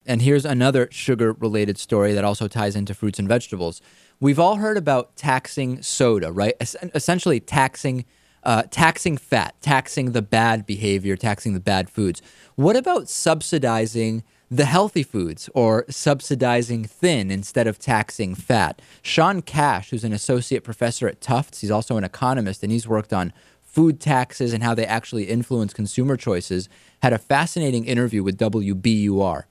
And here's another sugar-related story that also ties into fruits and vegetables. We've all heard about taxing soda, right? Essentially taxing fat, taxing the bad behavior, taxing the bad foods. What about subsidizing the healthy foods or subsidizing thin instead of taxing fat? Sean Cash, who's an associate professor at Tufts, he's also an economist, and he's worked on food taxes and how they actually influence consumer choices, had a fascinating interview with WBUR.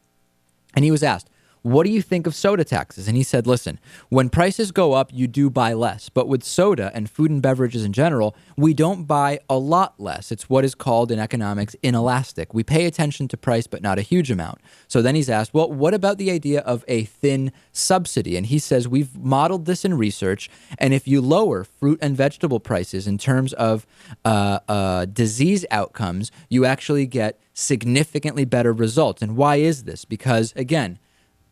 And he was asked, what do you think of soda taxes? And he said, listen, when prices go up, you do buy less. But with soda and food and beverages in general, we don't buy a lot less. It's what is called in economics inelastic. We pay attention to price, but not a huge amount. So then he's asked, well, what about the idea of a thin subsidy? And he says, we've modeled this in research. And if you lower fruit and vegetable prices in terms of disease outcomes, you actually get significantly better results. And why is this? Because, again,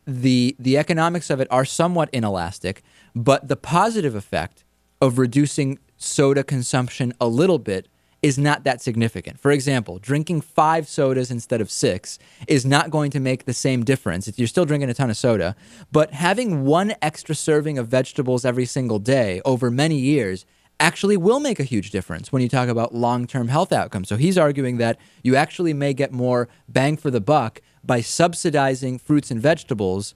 the economics of it are somewhat inelastic, but the positive effect of reducing soda consumption a little bit is not that significant. For example, drinking 5 sodas instead of 6 is not going to make the same difference. You're still drinking a ton of soda, but having 1 extra serving of vegetables every single day over many years actually will make a huge difference when you talk about long-term health outcomes. So he's arguing that you actually may get more bang for the buck by subsidizing fruits and vegetables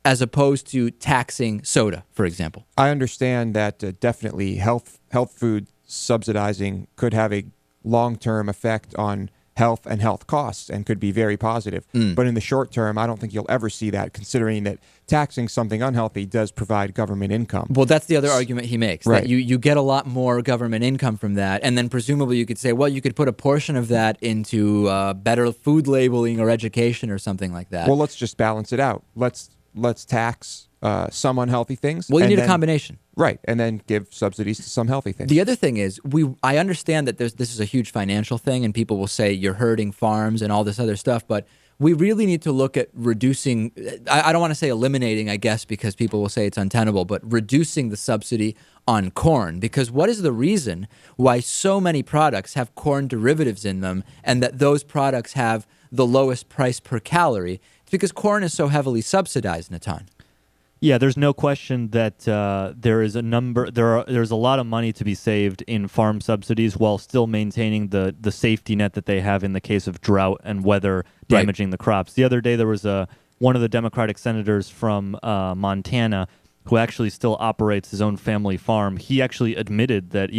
as opposed to taxing soda, for example. I understand that definitely health food subsidizing could have a long-term effect on health and health costs and could be very positive. But in the short term, I don't think you'll ever see that, considering that taxing something unhealthy does provide government income. Well, that's the other argument he makes, right. That you get a lot more government income from that, and then presumably you could say, well, you could put a portion of that into better food labeling or education or something like that. Well, let's just balance it out. Let's tax some unhealthy things. Well, you need a combination. Right, and then give subsidies to some healthy things. The other thing is, I understand that this is a huge financial thing, and people will say you're hurting farms and all this other stuff, but we really need to look at reducing, I don't want to say eliminating, I guess, because people will say it's untenable, but reducing the subsidy on corn. Because what is the reason why so many products have corn derivatives in them and that those products have the lowest price per calorie? It's because corn is so heavily subsidized, Natan. Yeah, there's no question that there's a lot of money to be saved in farm subsidies while still maintaining the safety net that they have in the case of drought and weather damaging the crops. The other day there was one of the Democratic senators from Montana who actually still operates his own family farm. He actually admitted that,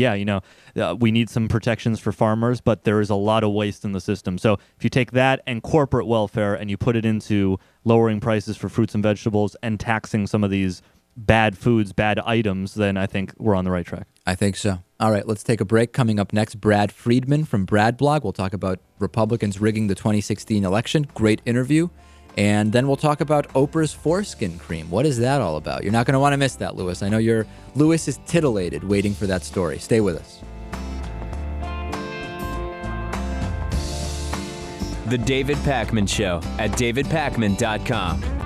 we need some protections for farmers, but there is a lot of waste in the system. So if you take that and corporate welfare and you put it into lowering prices for fruits and vegetables and taxing some of these bad foods, bad items, then I think we're on the right track. I think so. All right, let's take a break. Coming up next, Brad Friedman from Brad Blog. We'll talk about Republicans rigging the 2016 election. Great interview. And then we'll talk about Oprah's foreskin cream. What is that all about? You're not going to want to miss that, Lewis. I know Lewis is titillated waiting for that story. Stay with us. The David Pakman Show at davidpakman.com.